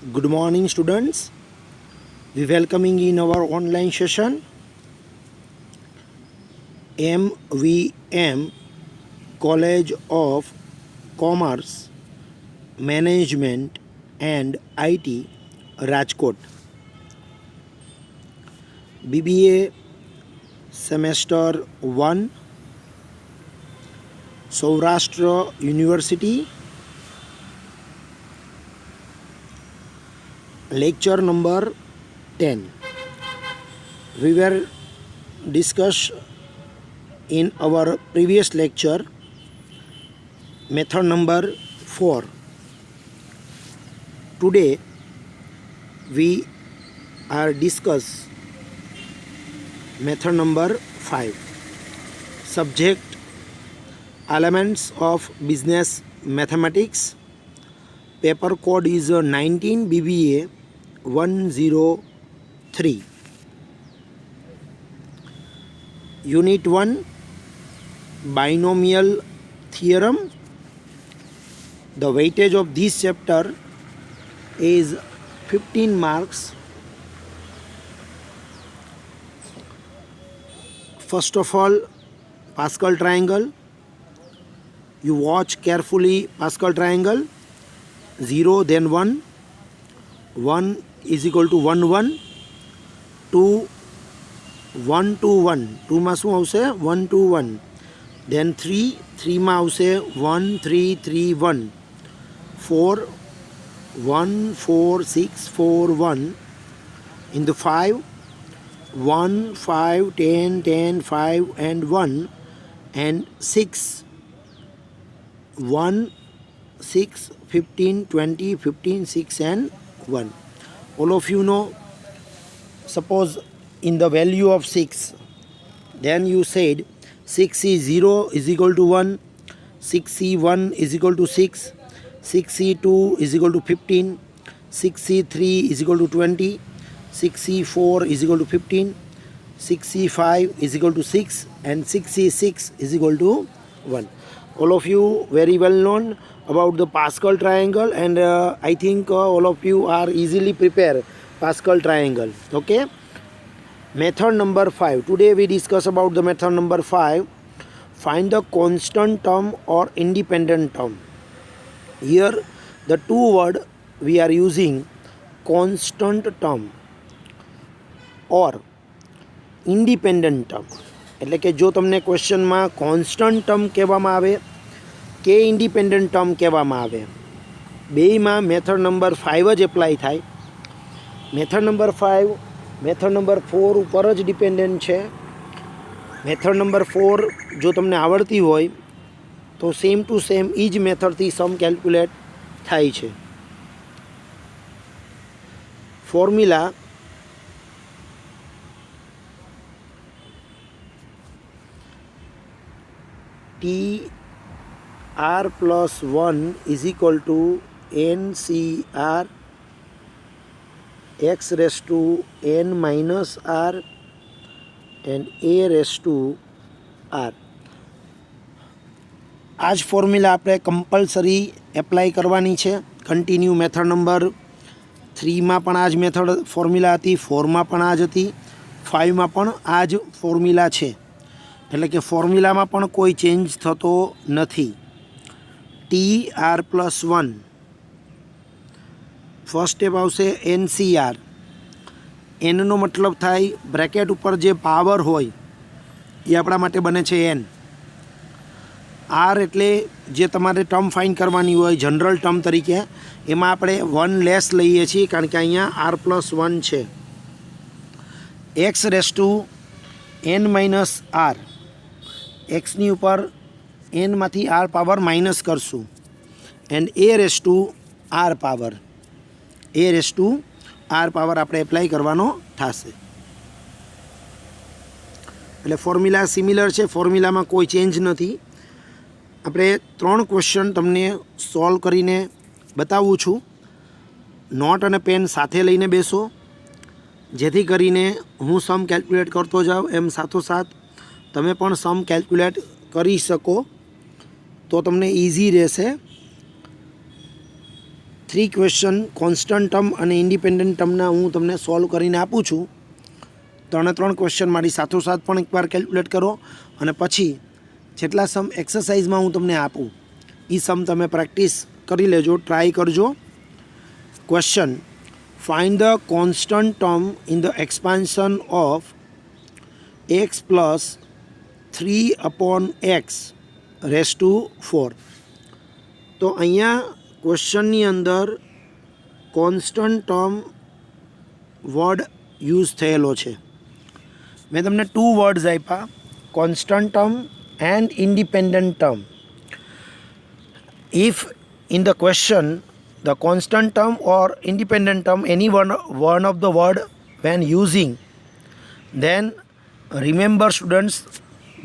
Good morning, students. We welcoming in our online session MVM College of Commerce, Management and IT, Rajkot. BBA Semester 1, Saurashtra University, lecture number 10. We were discussed in our previous lecture method number 4. Today we are discuss method number 5. Subject elements of business mathematics. Paper code is 19 BBA 103. Unit 1 binomial theorem. The weightage of this chapter is 15 marks. First of all, Pascal triangle. You watch carefully Pascal triangle. 0 then 1. 1 is equal to 1 1. 2 1 2 1. 2 માં શું આવશે 1 2 1. Then 3 માં આવશે 1 3 3 1. 4 1 4 6 4 1. In the 5 1 5 10 10 5 and 1. And 6 1 6 15 20 15 6 and 1. All of you know, suppose in the value of 6, then you said 6C0 is equal to 1, 6C1 is equal to 6, 6C2 is equal to 15, 6C3 is equal to 20, 6C4 is equal to 15, 6C5 is equal to 6, and 6C6 is equal to 1. All of you very well known about the Pascal triangle, and I think all of you are easily prepare Pascal triangle. Okay. Method number 5. Today we discuss about the method number 5. Find the constant term or independent term. Here the two word we are using, constant term or independent term. એટલે કે જો તમને ક્વેશ્ચનમાં constant term કહેવામાં આવે કે independent term કહેવામાં આવે, બેયમાં method number 5 જ એપ્લાય થાય. મેથડ નંબર 5 મેથડ નંબર 4 ઉપર જ ડિપેન્ડન્ટ છે. મેથડ નંબર 4 જો તમને આવડતી હોય તો સેમ ટુ સેમ એ જ મેથડથી સમ કેલ્ક્યુલેટ થાય છે. Formula TR plus 1 is equal to NCR x raised to n minus r and a raised to r. આ જ ફોર્મ્યુલા આપણે કમ્પલસરી એપ્લાય કરવાની છે. કન્ટિન્યુ મેથડ નંબર 3માં પણ આ જ મેથડ ફોર્મ્યુલા હતી, 4માં પણ આ જ હતી, 5માં પણ આ જ ફોર્મ્યુલા છે. એટલે કે ફોર્મ્યુલામાં પણ કોઈ ચેન્જ થતો નથી. TR plus 1. ફર્સ્ટ સ્ટેપ આવશે NCR. એનનો મતલબ થાય બ્રેકેટ ઉપર જે પાવર હોય એ આપણા માટે બને છે n. R એટલે જે તમારે ટર્મ ફાઇન્ડ કરવાની હોય જનરલ ટર્મ તરીકે, એમાં આપણે 1 લેસ લઈએ છીએ કારણ કે અહીંયા R plus 1 છે. x raise to n minus r. એક્સની ઉપર એનમાંથી આર પાવર માઇનસ કરશું, and a raise to r power. A raise to r power આપણે એપ્લાય કરવાનો થશે. એટલે ફોર્મ્યુલા સિમિલર છે, ફોર્મ્યુલામાં કોઈ ચેન્જ નથી. આપણે 3 ક્વેશ્ચન તમને સોલ્વ કરીને બતાવું છું. નોટ અને પેન સાથે લઈને બેસો, જેથી કરીને હું સમ કેલ્ક્યુલેટ કરતો જાઉં એમ સાથોસાથ તમે પણ સમ કેલ્ક્યુલેટ કરી શકો તો તમને ઇઝી રહેશે. 3 ક્વેશ્ચન કોન્સ્ટન્ટ ટર્મ અને ઇન્ડિપેન્ડન્ટ ટર્મના હું તમને સોલ્વ કરીને આપું છું. 3 ક્વેશ્ચન મારી સાથોસાથ પણ એકવાર કેલ્ક્યુલેટ કરો અને પછી જેટલા સમ એક્સરસાઇઝમાં હું તમને આપું એ સમ તમે પ્રેક્ટિસ કરી લેજો, ટ્રાય કરજો. Question: find the constant term in the expansion of x plus 3/x raise to 4. તો અહીંયા ક્વેશ્ચનની અંદર કોન્સ્ટન્ટ ટર્મ વર્ડ યુઝ થયેલો છે. મેં તમને 2 વર્ડ્સ આપ્યા, constant term and independent term. If in the question the constant term or independent term, any one of the word when using, then remember students,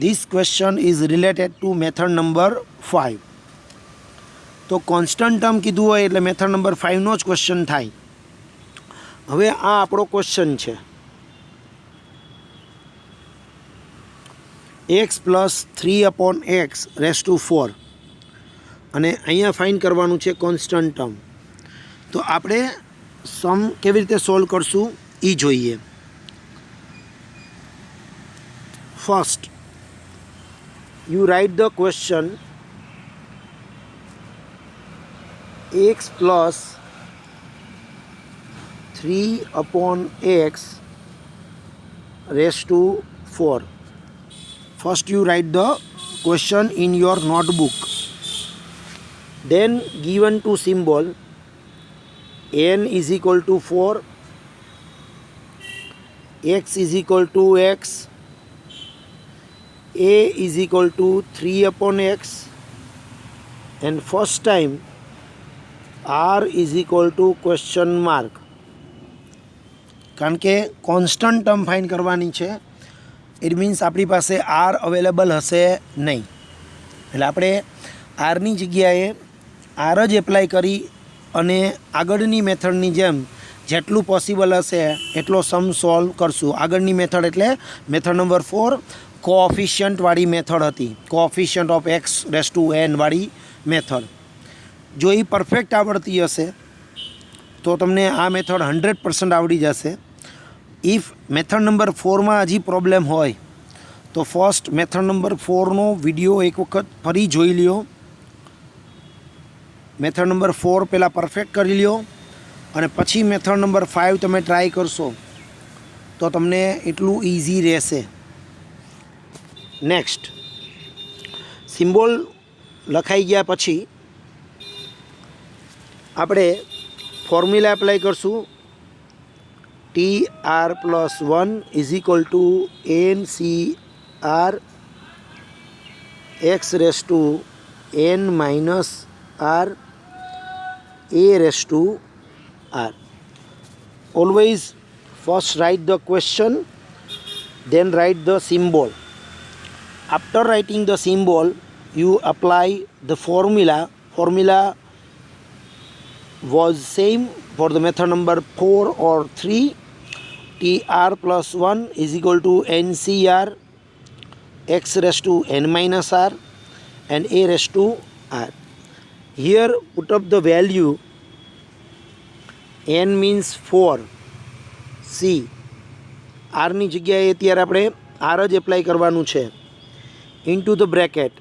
this question is related to method number 5. તો constant term કીધું હોય એટલે method number 5નો જ question થાય. હવે આ આપણો question છે x plus 3/x raise to 4 અને અહીંયા ફાઇન્ડ કરવાનું છે કોન્સ્ટન્ટ ટર્મ. તો આપણે સમ કેવી રીતે સોલ્વ કરશું એ જોઈએ. First you write the question x plus 3/x raise to 4. First you write the question in your notebook. Then given two symbol n is equal to 4, x is equal to x, a is equal to 3/x, and first time r is equal to question mark. કારણ કે constant term find કરવાની છે, it means આપણી પાસે r available હશે નહીં, એટલે આપણે આરની જગ્યાએ આર જ એપ્લાય કરી અને આગળની મેથડની જેમ જેટલું પોસિબલ હશે એટલો સમ સોલ્વ કરશું. આગળની મેથડ એટલે મેથડ નંબર 4 કોઓફિશિયન્ટવાળી મેથડ હતી, coefficient of x raise to n વાળી મેથડ. જો એ પરફેક્ટ આવડતી હશે તો તમને આ મેથડ 100% આવડી જશે. ઇફ મેથડ નંબર 4માં હજી પ્રોબ્લેમ હોય તો ફર્સ્ટ મેથડ નંબર 4નો વિડીયો એક વખત ફરી જોઈ લ્યો. મેથડ નંબર 4 પહેલાં પરફેક્ટ કરી લ્યો અને પછી મેથડ નંબર 5 તમે ટ્રાય કરશો તો તમને એટલું ઇઝી રહેશે. નેક્સ્ટ, સિમ્બોલ લખાઈ ગયા પછી આપણે ફોર્મ્યુલા એપ્લાય કરશું. TR+1 is equal to NCR x raise to n minus r a raised to r. Always first write the question, then write the symbol. After writing the symbol, you apply the formula. Formula was same for the method number 4 or 3. TR+1 is equal to NCR x raised to n minus r and a raised to r. Here put up the value. n means 4, c r ની જગ્યાએ અત્યારે આપણે r જ apply કરવાનું છે. Into the bracket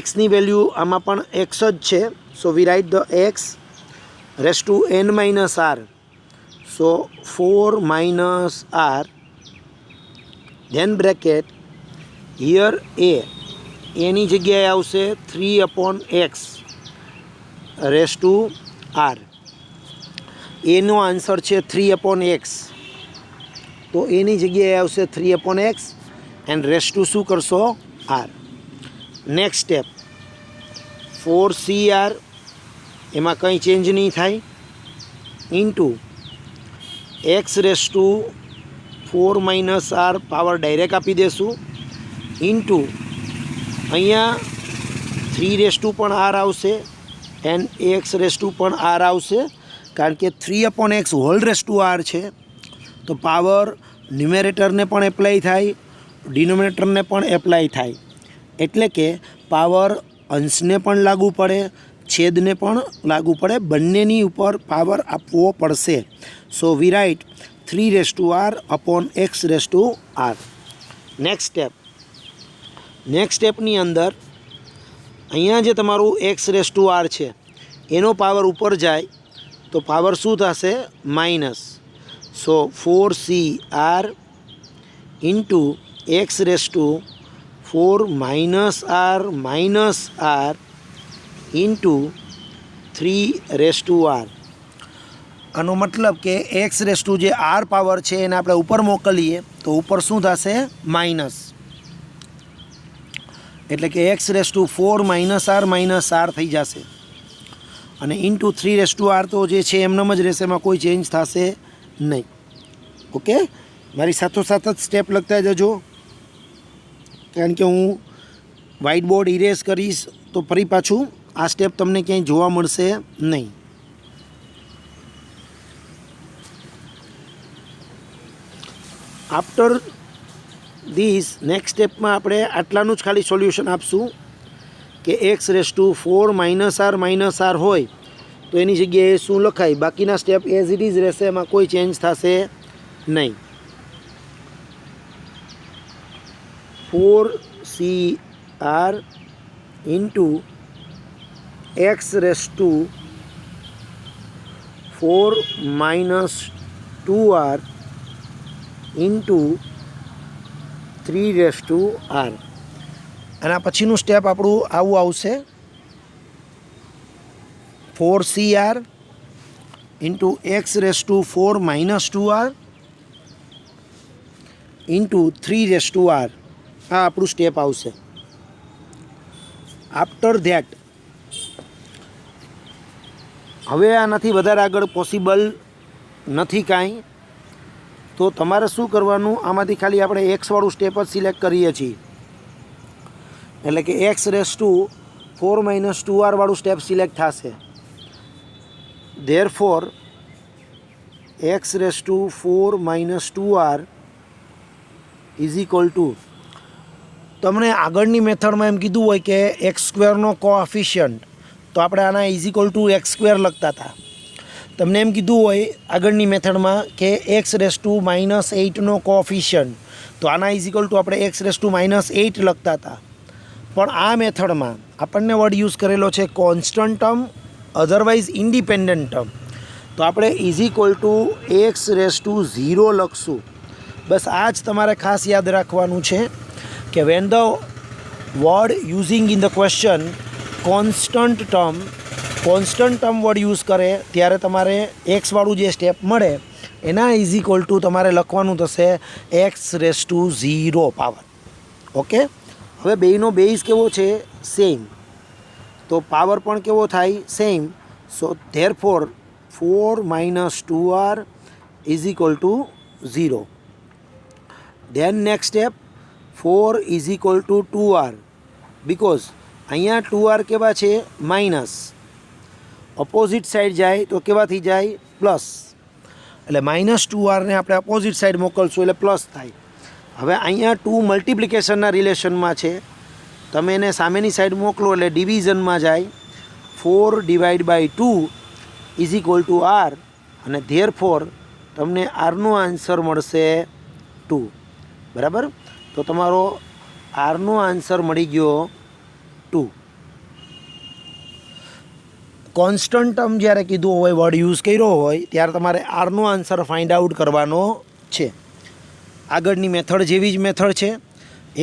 x ની value આમાં પણ x જ છે, so we write the x raise to n minus r, so 4 minus r, then bracket here a ની જગ્યાએ આવશે 3/x રેઝ ટુ r. એનો આન્સર છે 3/x, તો એની જગ્યાએ આવશે 3/x એન્ડ રેઝ ટુ શું કરશો r. નેક્સ્ટ સ્ટેપ 4cr, એમાં કંઈ ચેન્જ નહીં થાય, into x raise to 4 minus r, power direct આપી દેશું, ઇન્ટુ અહીંયા 3 રેઝ ટુ પણ r આવશે એન્ડ x રેઝ ટુ પણ r આવશે, કારણ કે 3/x hall rays to r છે. તો પાવર ન્યુમેરેટરને પણ એપ્લાય થાય, ડિનોમિનેટરને પણ એપ્લાય થાય, એટલે કે પાવર અંશને પણ લાગુ પડે, છેદને પણ લાગુ પડે, બંનેની ઉપર પાવર આપવો પડશે. So we write 3 r / x r. Next સ્ટેપની અંદર અહીંયા જે તમારું x r છે એનો પાવર ઉપર જાય તો પાવર શું થશે? માઇનસ. સો 4cr into x⁻⁻r into 3r. આનો મતલબ કે x જે r પાવર છે એને આપણે ઉપર મોકલીએ તો ઉપર શું થશે? માઇનસ. એટલે કે x⁻⁻r થઈ જશે અને ઇન્ટુ 3r તો જે છે એમનેમ જ રહેશે, એમાં કોઈ ચેન્જ થશે નહીં. ઓકે, મારી સાથોસાથ જ સ્ટેપ લખતા જજો, કારણ કે હું વ્હાઇટ બોર્ડ ઇરેઝ કરીશ તો ફરી પાછું આ સ્ટેપ તમને ક્યાંય જોવા મળશે નહીં. આફ્ટર ધીસ નેક્સ્ટ સ્ટેપમાં આપણે આટલાનું જ ખાલી સોલ્યુશન આપશું કે x⁻⁻r હોય તો એની જગ્યાએ શું લખાય, બાકીના સ્ટેપ એઝ ઇટ ઇઝ રહેશે, એમાં કોઈ ચેન્જ થશે નહીં. 4cr into x⁻⁻2r into 3r. આના પછીનું સ્ટેપ આપણું આવું આવશે, 4cr into x⁻⁻2r into 3r. આ આપણું સ્ટેપ આવશે. આફ્ટર ધેટ હવે આનાથી વધારે આગળ પોસિબલ નથી કાંઈ, તો તમારે શું કરવાનું, આમાંથી ખાલી આપણે એક્સવાળું સ્ટેપ જ સિલેક્ટ કરીએ છીએ, એટલે કે x⁻⁻2r વાળું સ્ટેપ સિલેક્ટ થશે. Therefore x⁻⁻2r is equal two, તમને આગળની મેથડમાં એમ કીધું હોય કે x² કોએફિશિયન્ટ, તો આપણે આના ઇઝ ઇક્વલ ટુ x² લખતા હતા. તમને એમ કીધું હોય આગળની મેથડમાં કે x⁻⁻8 કોએફિશિયન્ટ, તો આના ઇઝ ઇક્વલ ટુ આપણે x⁻⁻8 લખતા હતા. પણ આ મેથડમાં આપણને વર્ડ યુઝ કરેલો છે constant term, otherwise independent term, તો આપણે ઇઝ ઇક્વલ ટુ x⁻0 લખશું. બસ આ જ તમારે ખાસ યાદ રાખવાનું છે કે when the word using in the question constant term word use કરે ત્યારે તમારે એક્સવાળું જે સ્ટેપ મળે એના ઇઝ ઇક્વલ ટુ તમારે લખવાનું થશે x⁻0 પાવર. ઓકે, હવે બેયનો બેઝ કેવો છે? સેમ, તો પાવર પણ કેવો થાય? Same. So therefore 4 - 2r is equal to 0. Then next step 4 is equal to 2r, because અહીંયા 2r કેવા છે? માઇનસ. ઓપોઝિટ સાઈડ જાય તો કેવા થઈ જાય? પ્લસ. એટલે -2rને આપણે ઓપોઝિટ સાઈડ મોકલશું એટલે પ્લસ થાય. હવે અહીંયા 2 મલ્ટિપ્લિકેશનના રિલેશનમાં છે, તમે એને સામેની સાઈડ મોકલો એટલે ડિવિઝનમાં જાય. 4/2 ઇઝ ઇક્વલ ટુ r, અને ધેરફોર તમને rનો આન્સર મળશે 2. બરાબર? તો તમારો rનો આન્સર મળી ગયો 2. કોન્સ્ટન્ટ ટર્મ જ્યારે કીધું હોય, વર્ડ યુઝ કર્યો હોય, ત્યારે તમારે આરનો આન્સર ફાઇન્ડ આઉટ કરવાનો છે. આગળની મેથડ જેવી જ મેથડ છે.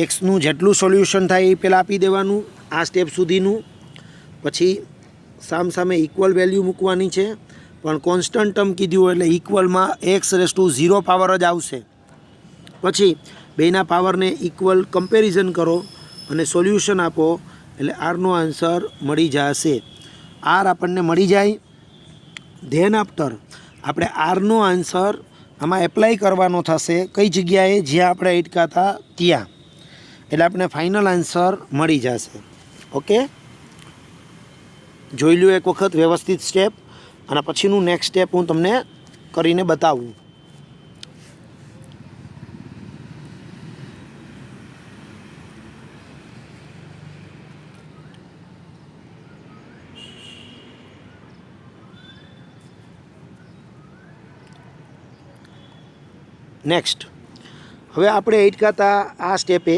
એક્સનું જેટલું સોલ્યુશન થાય એ પહેલાં આપી દેવાનું આ સ્ટેપ સુધીનું, પછી સામે ઇક્વલ વેલ્યુ મૂકવાની છે. પણ કોન્સ્ટન્ટ ટર્મ કીધું હોય એટલે ઇક્વલમાં x⁻0 પાવર જ આવશે. પછી બેના પાવરને ઇક્વલ કમ્પેરિઝન કરો અને સોલ્યુશન આપો એટલે આરનો આન્સર મળી જશે. આર આપણને મળી જાય. ધેન આફ્ટર આપણે આરનો આન્સર આમાં એપ્લાય કરવાનો થશે કઈ જગ્યાએ? જ્યાં આપણે અટકા હતા ત્યાં. એટલે આપણે ફાઇનલ આન્સર મળી જશે. ઓકે, જોઈ લો એક વખત વ્યવસ્થિત સ્ટેપ, અને પછીનું નેક્સ્ટ સ્ટેપ હું તમને કરીને બતાવું. નેક્સ્ટ હવે આપણે અટકાતા આ સ્ટેપે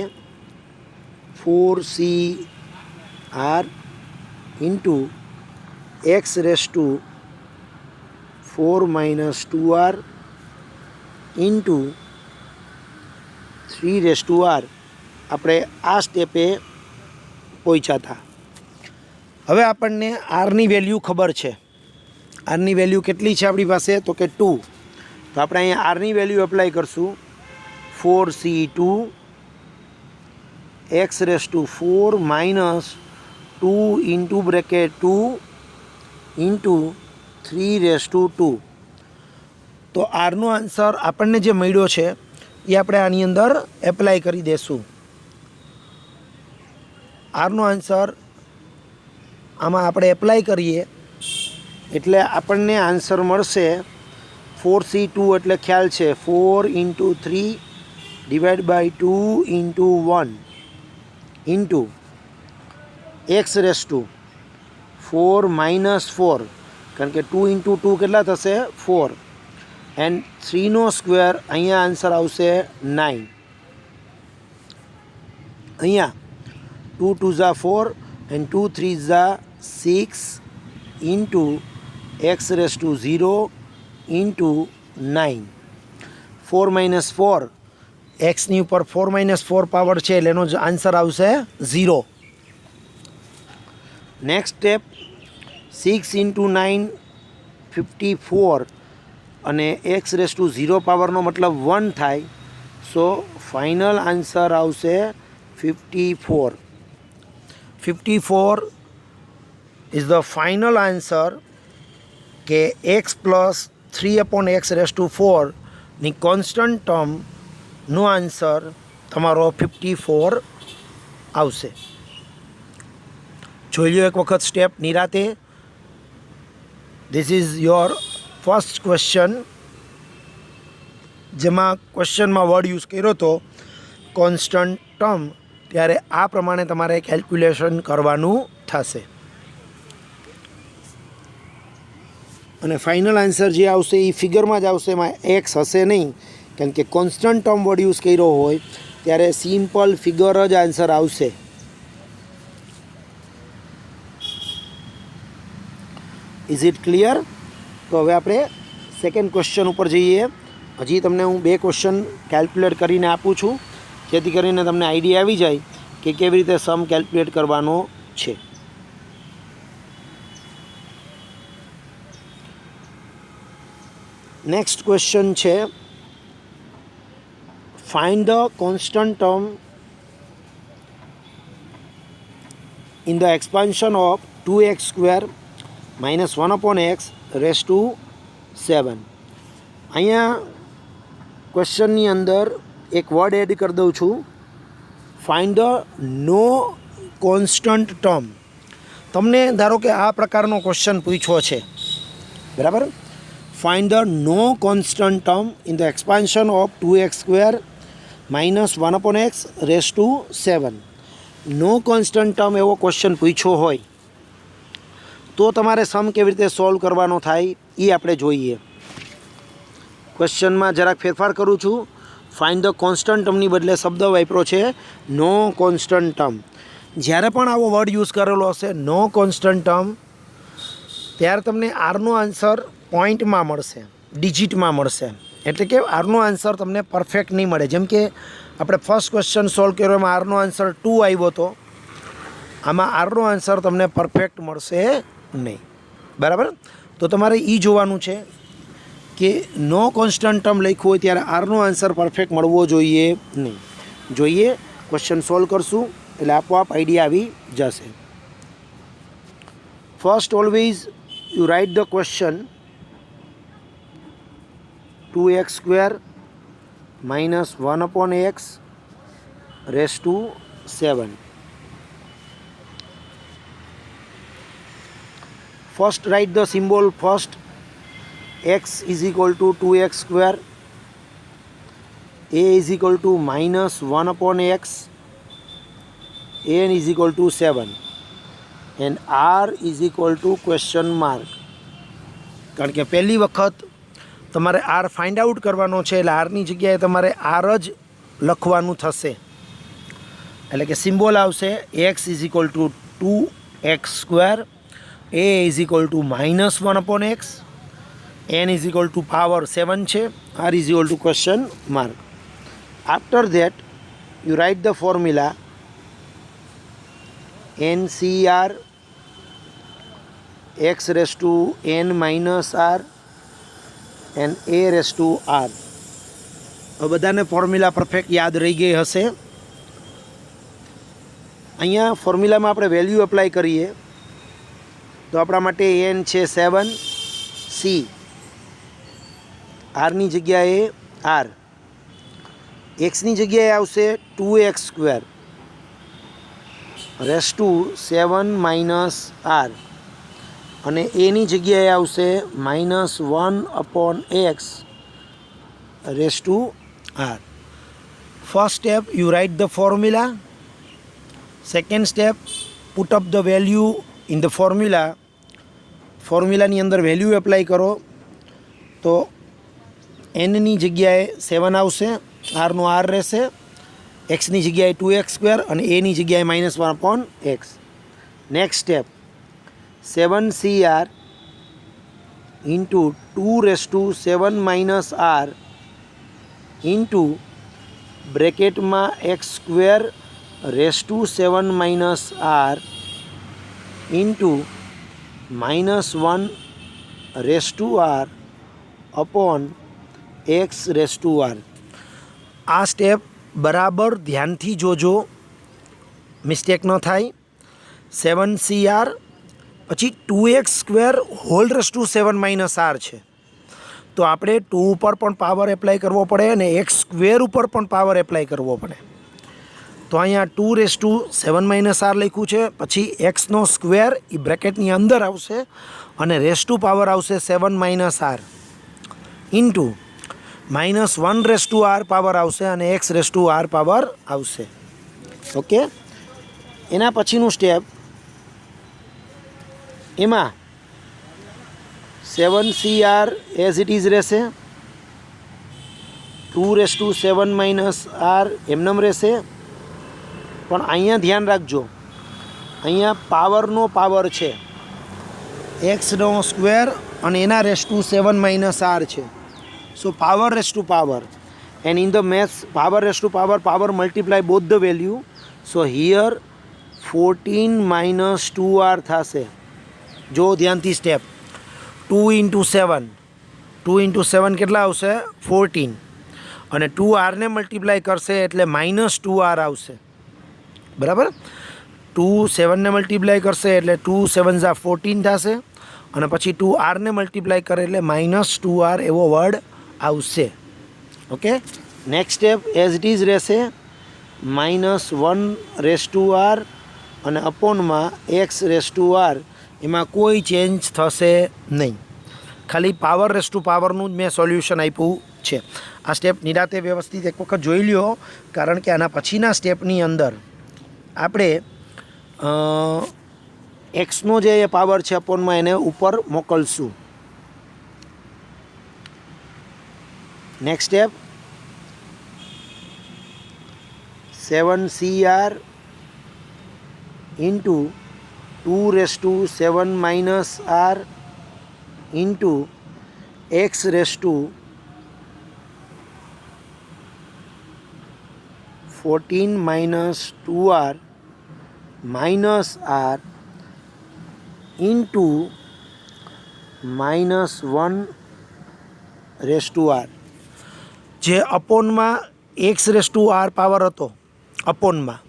4CR into x raise to 4 minus 2R into 3 race to R આપણે આ સ્ટેપે પહોંચ્યા હતા. હવે આપણને આરની વેલ્યુ ખબર છે. આરની વેલ્યુ કેટલી છે આપણી પાસે? તો કે 2. તો આપણે અહીંયા આરની વેલ્યુ એપ્લાય કરશું. 4C2 x raise to 4 minus 2 into bracket 2 into 3 raise to 2. તો આરનો આન્સર આપણને જે મળ્યો છે એ આપણે આની અંદર એપ્લાય કરી દઈશું. આરનો આન્સર આમાં આપણે એપ્લાય કરીએ એટલે આપણને આન્સર મળશે 4C2 એટલે ખ્યાલ છે 4 into 3 divide by 2 into 1 into x raise to 4 minus 4 કારણ કે 2 ઇન્ટુ 2 કેટલા થશે? 4 એન્ડ 3નો સ્ક્વેર અહીંયા આન્સર આવશે 9. અહીંયા 2 2 ઝા 4 એન્ડ 2 3 ઝા 6 into x raise to 0 into 9. 4 minus 4 એક્સની ઉપર 4 માઇનસ 4 પાવર છે એટલે એનો આન્સર આવશે 0. નેક્સ્ટ સ્ટેપ 6 ઇન્ટુ 9 54 અને એક્સ રેસ ટુ 0 પાવરનો મતલબ 1 થાય. સો ફાઇનલ આન્સર આવશે 54. 54 ઇઝ ધ ફાઇનલ આન્સર કે x plus 3/x raise to 4ની કોન્સ્ટન્ટ ટર્મનો આન્સર તમારો 54 આવશે. જોઈ લો એક વખત સ્ટેપ નિરાતે. This is your first question, જેમાં ક્વેશ્ચનમાં વર્ડ યુઝ કર્યો હતો કોન્સ્ટન્ટ ટર્મ, ત્યારે આ પ્રમાણે તમારે કેલ્ક્યુલેશન કરવાનું થશે. અને ફાઇનલ આન્સર જે આવશે એ ફિગરમાં જ આવશે, એમાં એક્સ હશે નહીં, કારણ કે કોન્સ્ટન્ટ ટર્મ વર્ડ યુઝ કર્યો હોય ત્યારે સિમ્પલ ફિગર જ આન્સર આવશે. Is it clear? તો હવે આપણે સેકન્ડ ક્વેશ્ચન ઉપર જઈએ. હજી તમને હું 2 ક્વેશ્ચન કેલ્ક્યુલેટ કરીને આપું છું, જેથી કરીને તમને આઈડિયા આવી જાય કે કેવી રીતે સમ કેલ્ક્યુલેટ કરવાનો છે. નેક્સ્ટ ક્વેશ્ચન છે find the constant term in the expansion of 2x² minus 1/x raise to 7. અહીંયા ક્વેશ્ચનની અંદર એક વર્ડ એડ કરી દઉં છું, find the no constant term. તમને ધારો કે આ પ્રકારનો ક્વેશ્ચન પૂછ્યો છે, બરાબર? Find the no constant term in the expansion of 2x² minus 1/x raise to 7. No constant term એવો ક્વેશ્ચન પૂછ્યો હોય તો તમારે સમ કેવી રીતે સોલ્વ કરવાનો થાય એ આપણે જોઈએ. ક્વેશ્ચનમાં જરાક ફેરફાર કરું છું. ફાઇન્ડ ધ કોન્સ્ટન્ટ ટર્મની બદલે શબ્દ વાપર્યો છે નો કોન્સ્ટન્ટ ટર્મ. જ્યારે પણ આવો વર્ડ યુઝ કરેલો હશે નો કોન્સ્ટન્ટ ટર્મ, ત્યારે તમને આરનો આન્સર પોઈન્ટમાં મળશે, ડિજિટમાં મળશે. એટલે કે આરનો આન્સર તમને પરફેક્ટ નહીં મળે. જેમ કે આપણે ફર્સ્ટ ક્વેશ્ચન સોલ્વ કર્યો એમાં આરનો આન્સર 2 આવ્યો હતો, આમાં આરનો આન્સર તમને પરફેક્ટ મળશે નહીં, બરાબર? તો તમારે એ જોવાનું છે કે નો કોન્સ્ટન્ટ ટર્મ લખ્યું હોય ત્યારે આરનો આન્સર પરફેક્ટ મળવો જોઈએ નહીં. જોઈએ ક્વેશ્ચન સોલ્વ કરશું એટલે આપોઆપ આઈડિયા આવી જશે. First always you write the question 2x² minus 1/x raise to 7. First write the symbol first. X is equal to 2x², a is equal to minus 1/x, n is equal to 7 and r is equal to question mark. કારણ કે પહેલી વખત તમારે R find out કરવાનો છે એટલે આરની જગ્યાએ તમારે આર જ લખવાનું થશે. એટલે કે સિમ્બોલ આવશે x is equal two 2x², a is equal two -1/x, n is equal two power 7 છે, r is equal to question mark. After that you write the formula NCR x raised to n minus r and a raised to r. હવે બધાને formula perfect યાદ રહી ગઈ હશે. અહીંયા ફોર્મ્યુલામાં આપણે value apply કરીએ તો આપણા માટે n છે 7, c આરની જગ્યાએ r, એક્સની જગ્યાએ આવશે 2x² race to 7 minus r અને એની જગ્યાએ આવશે -1/x raise to r. First step you write the formula. Second step put up the value in the formula. ફોર્મ્યુલાની અંદર વેલ્યુ એપ્લાય કરો તો એનની જગ્યાએ 7 આવશે, આરનો આર રહેશે, એક્સની જગ્યાએ 2x² અને એની જગ્યાએ -1/x. Next step 7cr into 2⁻7 r into બ્રેકેટમાં x² raise to 7 r into -1 raise to r upon x raise to r. આ સ્ટેપ બરાબર ધ્યાનથી જોજો, મિસ્ટેક ન થાય. 7cr પછી 2x² hall race to 7 r છે, તો આપણે 2 ઉપર પણ પાવર એપ્લાય કરવો પડે અને x² ઉપર પણ પાવર એપ્લાય કરવો પડે. તો અહીંયા 2⁻7 r લખ્યું છે, પછી એક્સનો સ્ક્વેર એ બ્રેકેટની અંદર આવશે અને રેસ ટુ પાવર આવશે 7 r into -1 raise to r power આવશે અને x raise to r power આવશે. ઓકે, એના પછીનું સ્ટેપ એમાં 7cr એઝ ઇટ ઇઝ રહેશે, 2⁻7 r એમનેમ રહેશે. પણ અહીંયા ધ્યાન રાખજો, અહીંયા પાવરનો પાવર છે, એક્સનો સ્ક્વેર અને એના રેસ ટુ 7 r છે. So power raise to power, and in the maths power raised to power multiply both the value. So here 14 - 2r થશે. જો ધ્યાનથી સ્ટેપ 2 × 7, 2 × 7 કેટલા આવશે 14 અને 2r ને મલ્ટીપ્લાય કરશે એટલે -2r આવશે. બરાબર, 2 7 ને મલ્ટીપ્લાય કરશે એટલે 2 7 જા 14 થશે અને પછી 2r ને મલ્ટીપ્લાય કરે એટલે -2r એવો વર્ડ આવશે. Okay, next step as it is રહેશે, -1 રેસ ટુ r અને અપોનમાં x રેસ ટુ r. એમાં કોઈ ચેન્જ થશે નહીં, ખાલી પાવર રેસ ટુ પાવરનું જ મેં સોલ્યુશન આપ્યું છે. આ સ્ટેપ નિરાતે વ્યવસ્થિત એક વખત જોઈ લ્યો, કારણ કે આના પછીના સ્ટેપની અંદર આપણે એક્સનો જે પાવર છે અપોનમાં એને ઉપર મોકલશું. Next step 7cr into 2⁻7 r into x raise to 14 - 2r -r into -1 raise to r. જે અપોનમાં x raise to r power હતો અપોનમાં,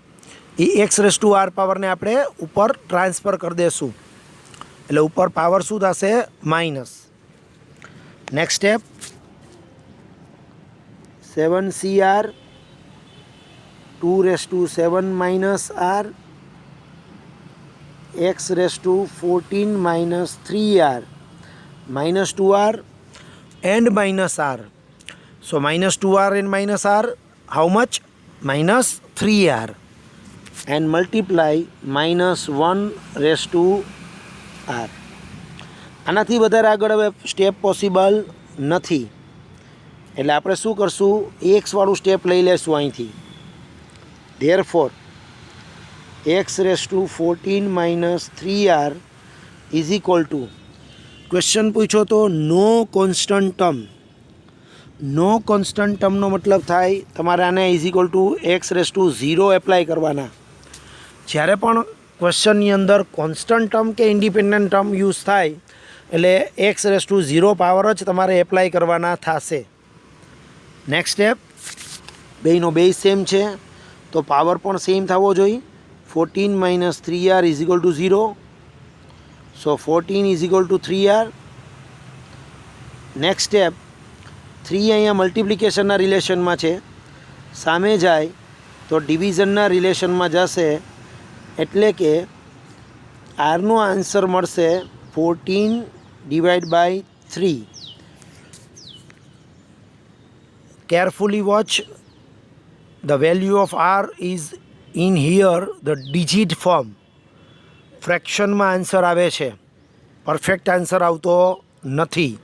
એ x રેસ ટુ r પાવરને આપણે ઉપર ટ્રાન્સફર કરી દઈશું એટલે ઉપર પાવર શું થશે minus. Next step 7cr 2⁻7 r x raise to 14 - 3r -2r and -r. So -2r and -r, how much? -3r and multiply -1 raise to r. આનાથી વધારે આગળ હવે સ્ટેપ પોસિબલ નથી એટલે આપણે શું કરશું, એક્સવાળું સ્ટેપ લઈ લેશું અહીંથી. Therefore x raise to 14 minus 3r is equal to, question પૂછો તો no constant term. No constant ટર્મનો મતલબ થાય તમારે આને is equal to x raise to 0 apply કરવાના. જ્યારે પણ ક્વેશ્ચનની અંદર કોન્સ્ટન્ટ ટર્મ કે ઇન્ડિપેન્ડન્ટ ટર્મ યુઝ થાય એટલે x રેઝ ટુ 0 પાવર જ તમારે એપ્લાય કરવાના થશે. નેક્સ્ટ સ્ટેપ, બેયનો બે સેમ છે તો પાવર પણ સેમ થવો જોઈએ. 14 minus 3r is equal to 0. So 14 is equal two 3r. Next step, 3 અહીંયા મલ્ટિપ્લિકેશનના રિલેશનમાં છે, સામે જાય તો ડિવિઝનના રિલેશનમાં જશે એટલે કે આરનો આન્સર મળશે 14 divide by 3. Carefully watch, the value of r is in here the digit form. ફ્રેક્શનમાં આન્સર આવે છે, પરફેક્ટ આન્સર આવતો નથી.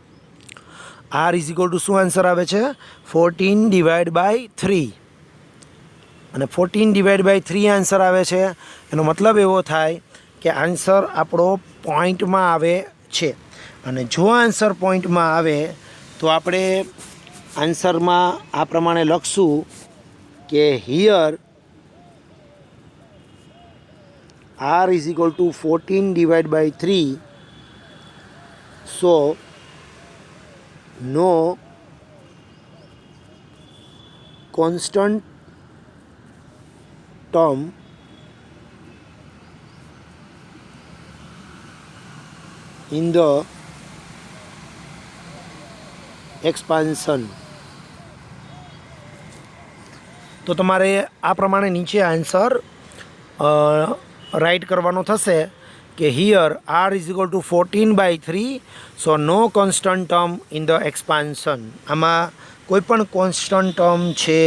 આર ઇઝ ઇક્વલ ટુ શું આન્સર આવે છે, 14 ડિવાઈડ બાય 3. અને 14 ડિવાઈડ બાય 3 આન્સર આવે છે એનો મતલબ એવો થાય કે આન્સર આપણો પોઈન્ટમાં આવે છે. અને જો આન્સર પોઈન્ટમાં આવે તો આપણે આન્સરમાં આ પ્રમાણે લખશું કે here r is equal to 14 divide by 3. So no constant term in the expansion. તો તમારે આ પ્રમાણે નીચે આન્સર રાઇટ કરવાનો થશે કે here r is equal to 14 by 3. So no constant term in the expansion. આમાં કોઈ પણ કોન્સ્ટન્ટ ટર્મ છે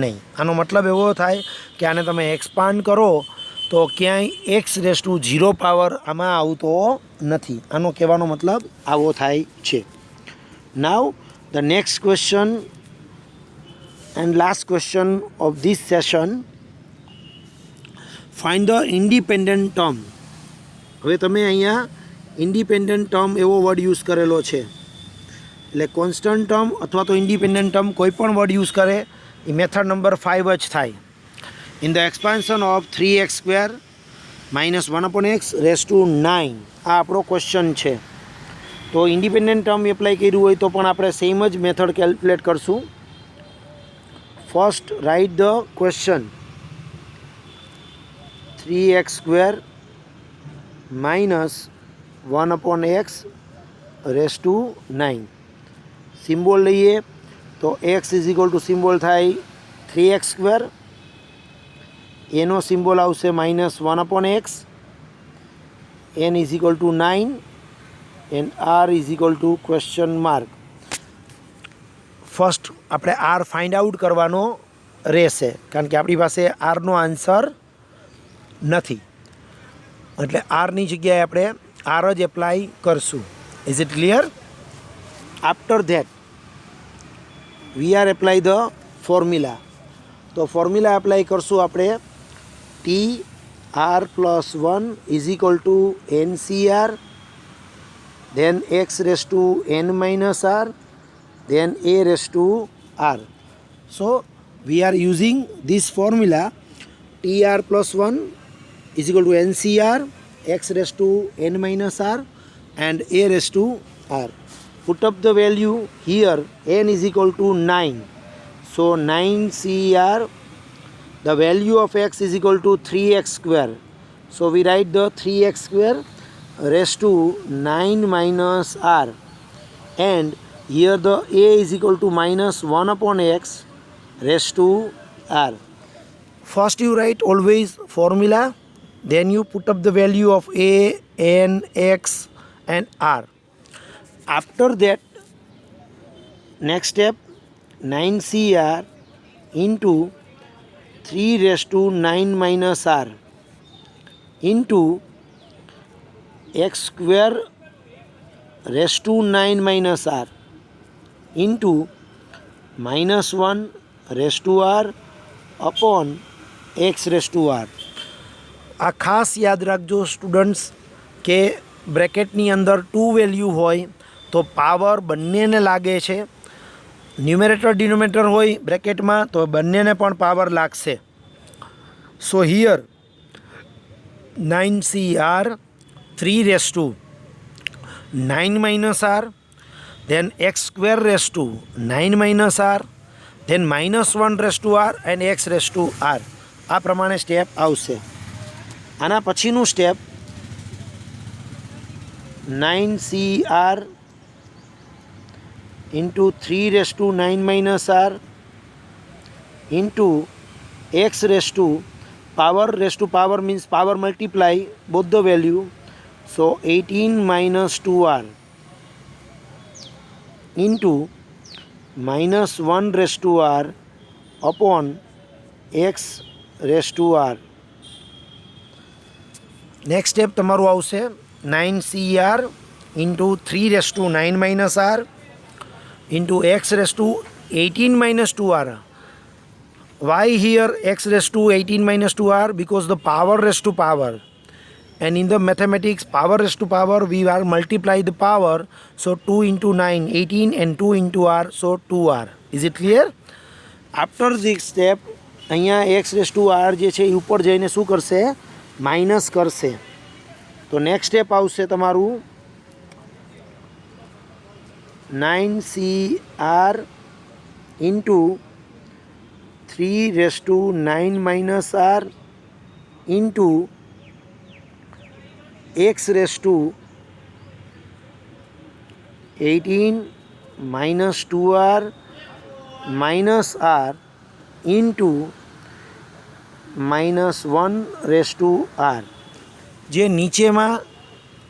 નહીં. આનો મતલબ એવો થાય કે આને તમે એક્સપાન્ડ કરો તો ક્યાંય એક્સ રેઝ ટુ 0 પાવર આમાં આવતો નથી. આનો કહેવાનો મતલબ આવો થાય છે. નાવ the next question and last question of this session, find the independent term. હવે તમે અહીંયા ઇન્ડિપેન્ડન્ટ ટર્મ એવો વર્ડ યુઝ કરેલો છે એટલે કોન્સ્ટન્ટ ટર્મ અથવા તો ઇન્ડિપેન્ડન્ટ ટર્મ કોઈ પણ વર્ડ યુઝ કરે એ મેથડ નંબર 5 જ થાય. In the expansion of 3x² minus 1/x raise to 9. આ આપણો ક્વેશ્ચન છે. તો ઇન્ડિપેન્ડન્ટ ટર્મ એપ્લાય કર્યું હોય તો પણ આપણે સેમ જ મેથડ કેલ્ક્યુલેટ કરશું. First write the question, 3x² minus 1/x raise to 9. Symbol લઈએ તો x is equal to symbol થાય 3x², એનો સિમ્બોલ આવશે minus 1/x, n is equal to 9 and r is equal to question mark. First આપણે r find out કરવાનો રહેશે કારણ કે આપણી પાસે આરનો આન્સર નથી એટલે આરની જગ્યાએ આપણે આર જ એપ્લાય કરશું. Is it clear? After that we are apply the formula. તો ફોર્મ્યુલા એપ્લાય કરશું આપણે. T R plus 1 is equal to NCR, then x raised to n minus r, then a raised to r. So we are using this formula, TR plus 1 is equal to NCR, x raised to n minus r and a raised to r. Put up the value here, n is equal to 9. So 9CR, the value of x is equal to 3x square. So we write the 3x square raised to 9 minus r, and here the a is equal to minus 1/x raised to r. First you write always formula, then you put up the value of a, n, x and r. After that, next step, 9CR into 3 raised to 9 minus r into x square raised to 9 minus r. Into -1 upon x⁻r। आ खास याद रखो students के ब्रेकेटनी अंदर 2 value होय तो power बंने ने लागे छे। न्यूमेरेटर डिनोमिनेटर होय ब्रेकेट में तो बंने ने पण पावर लागशे। So here 9CR 3⁻9 - r, then x² 9 - r, then -1 and x⁻r। आ प्रमाणे स्टेप आवशे। आना पछीनुं step 9CR into 3⁻9 - r into x⁻पावर means power multiply both the value. So 18 - 2r into -1 upon x⁻r। Next step तमारू आवशे 9CR into 3⁻9 - r into x⁻18 - 2r। Why here x⁻18 - 2r? Because the power raised to power, and in the mathematics power raised to power we are multiply the power. So 2 into 9 18 and 2 into r, so 2r. Is it clear? After this step અહીંયા x⁻r જે છે એ ઉપર જઈને શું કરશે? Minus કરશે। તો next step આવશે તમારું 9CR into 3⁻9 - r into x⁻18 - 2r minus r into -1 जे नीचे में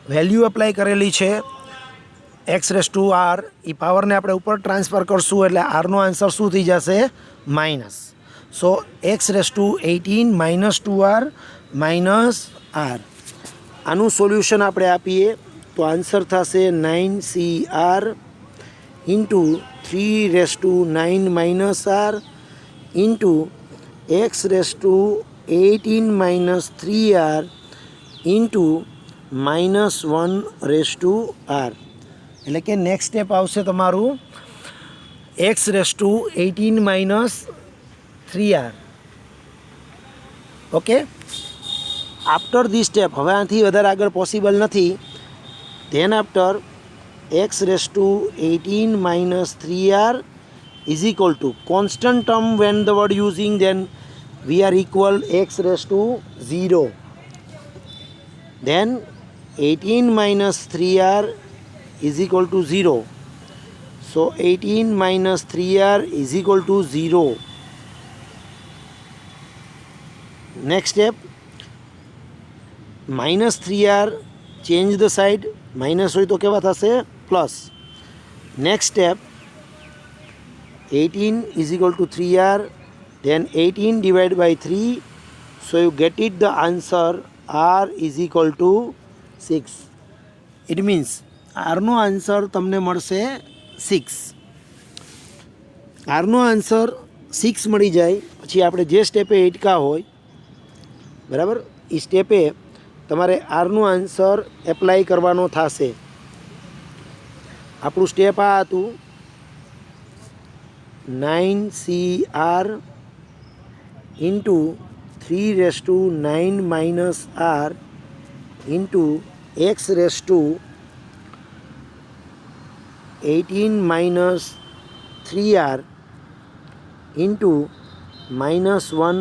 वेल्यू अप्लाय करेली है x⁻r ई पावर ने આપણે ऊपर ट्रांसफर करशू એટલે r નો आंसर શું થઈ જશે? माइनस। सो x⁻18 - 2r माइनस r। આનું સોલ્યુશન આપણે આપીએ તો આન્સર થશે 9CR into 3⁻9 - r into x⁻18 - 3r into -1 એટલે કે નેક્સ્ટ સ્ટેપ આવશે તમારું x⁻18 - 3r। Okay, after this step હવે આથી વધારે આગળ પોસિબલ નથી। Than after x⁻18 - 3r is equal to constant term when the word using, then we are equal x⁻0, then 18 - 3r is equal to 0. So 18 - 3r is equal to 0. Next step -3r, change the side, minus हो तो केवा थशे? Plus. Next step 18 is equal to 3r, then 18 divided by 3, so you get it the answer r is equal to 6. It means r નો answer તમને મળશે 6। r નો answer 6 મળી જાય પછી આપણે જે સ્ટેપે એટકા હોય બરાબર એ સ્ટેપે તમારે r નો આન્સર એપ્લાય કરવાનો થશે। આપણું સ્ટેપ આ હતું 9CR into 3⁻9 - r into x⁻18 - 3r into -1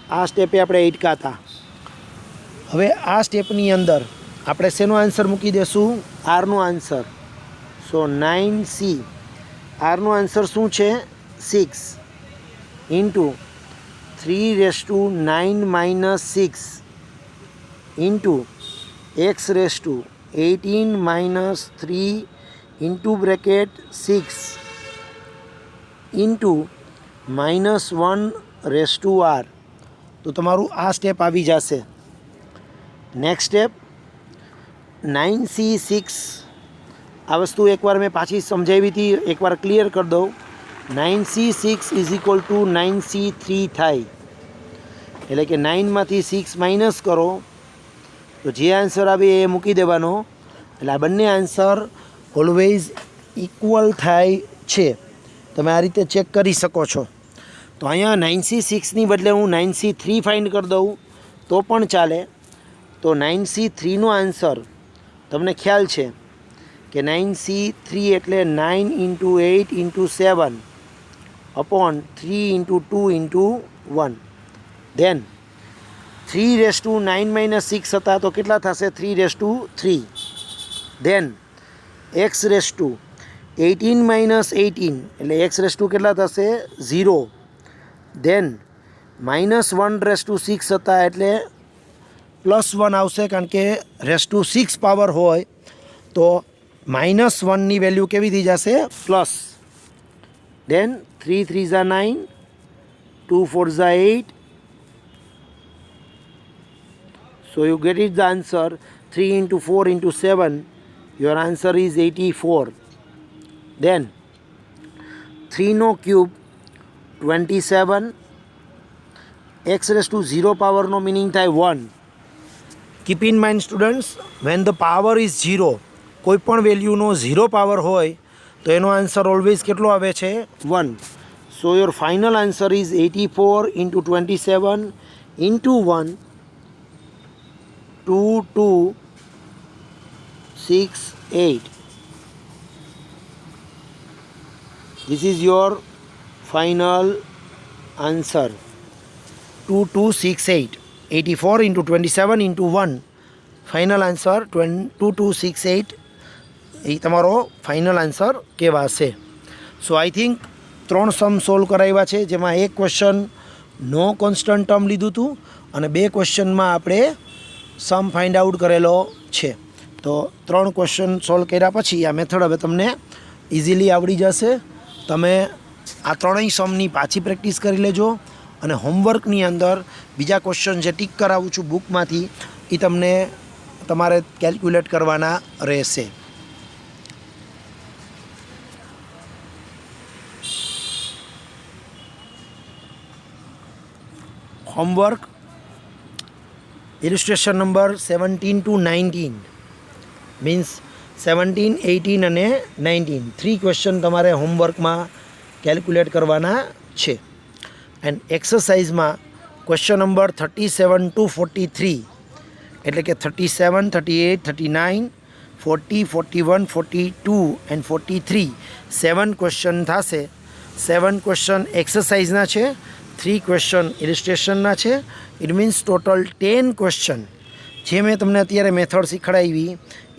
आ स्टेपे આપણે એટકા હતા। હવે આ સ્ટેપની અંદર આપણે શેનો આન્સર મૂકી દેશું? r નો આન્સર। સો 9C r નો આન્સર શું છે? 6 into 3⁻9 - 6 into x⁻18 - 3 into bracket 6 into -1 तो तमारू आ स्टेप आवी जाशे। नेक्स्ट स्टेप 9C6 આ વસ્તુ એકવાર મેં પાછી સમજાવી હતી, એકવાર ક્લિયર કરી દઉં. 9C6 is equal two 9C3 થાય, એટલે કે 9માંથી 6 માઇનસ કરો તો જે આન્સર આવે એ મૂકી દેવાનો. એટલે આ બંને આન્સર ઓલવેઝ ઇક્વલ થાય છે. તમે આ રીતે ચેક કરી શકો છો. તો અહીંયા 9C6ની બદલે હું 9C3 ફાઇન્ડ કરી દઉં તો પણ ચાલે. તો 9C3નો આન્સર તમને ખ્યાલ છે કે 9C3 એટલે 9 × 8 × 7 અપોન 3 × 2 × 1. ધેન 3⁻9 - 6 હતા તો કેટલા થશે? 3⁻3. ધેન x⁻18 - 18 એટલે x⁻ કેટલા થશે? 0. ધેન -1⁻6 હતા એટલે +1 આવશે, કારણ કે ⁻6 પાવર હોય તો -1ની વેલ્યુ કેવી થઈ જશે? Plus. Than 3 × 3 = 9, 2 × 4 = 8. So you get it the answer 3 × 4 × 7. Your answer is 84. Then 3 cube 27. x⁻0 power no meaning થાય 1. Keep in mind students, when the power is 0, કોઈ પણ વેલ્યુનો 0 પાવર હોય તો એનો આન્સર ઓલવેઝ કેટલો આવે છે? 1. So your final answer is 84 × 27 × 1, 2268. This is your final answer. 2268. 84 × 27 × 1. Final answer 2268 એ તમારો ફાઇનલ આન્સર કહેવાશે. સો આઈ થિંક 3 સમ સોલ્વ કરાવ્યા છે, જેમાં એક ક્વેશ્ચન નો કોન્સ્ટન્ટ ટર્મ લીધું હતું અને 2 ક્વેશ્ચનમાં આપણે સમ ફાઇન્ડ આઉટ કરેલો છે. તો 3 ક્વેશ્ચન સોલ્વ કર્યા પછી આ મેથડ હવે તમને ઇઝીલી આવડી જશે. તમે આ 3 સમની પાછી પ્રેક્ટિસ કરી લેજો અને હોમવર્કની અંદર બીજા ક્વેશ્ચન જે ટીક કરાવું છું બુકમાંથી એ તમને તમારે કેલ્ક્યુલેટ કરવાના રહેશે. હોમવર્ક ઇલિસ્ટ્રેશન નંબર 17 to 19 મીન્સ 17, 18 અને 19 3 ક્વેશ્ચન તમારે હોમવર્કમાં કેલ્ક્યુલેટ કરવાના છે. એન્ડ એક્સરસાઇઝમાં ક્વેશ્ચન નંબર 37 to 43 એટલે કે 37, 38, 39, 40, 41, 42 એન્ડ 43 7 ક્વેશ્ચન થશે. 7 ક્વેશ્ચન એક્સરસાઇઝના છે, 3 ક્વેશ્ચન ઇલિસ્ટ્રેશનના છે. It means total 10 question. જે મેં તમને અત્યારે મેથડ શીખડાવી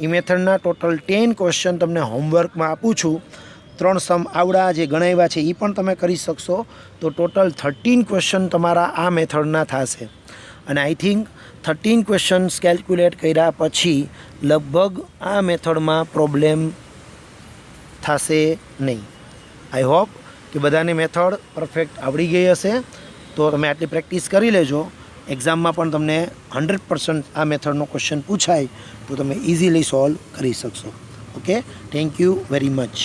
એ મેથડના ટોટલ 10 ક્વેશ્ચન તમને હોમવર્કમાં આપું છું. 3 સમ આવડા જે ગણાવ્યા છે એ પણ તમે કરી શકશો. તો ટોટલ 13 ક્વેશ્ચન તમારા આ મેથડના થશે. અને આઈ થિંક 13 ક્વેશ્ચન્સ કેલ્ક્યુલેટ કર્યા પછી લગભગ આ મેથડમાં પ્રોબ્લેમ થશે નહીં. આઈ હોપ કે બધાને મેથડ પરફેક્ટ આવડી ગઈ હશે. તો તમે આટલી પ્રેક્ટિસ કરી લેજો. એક્ઝામમાં પણ તમને 100% આ મેથડનો ક્વેશ્ચન પૂછાય તો તમે ઇઝીલી સોલ્વ કરી શકશો. Okay, thank you very much.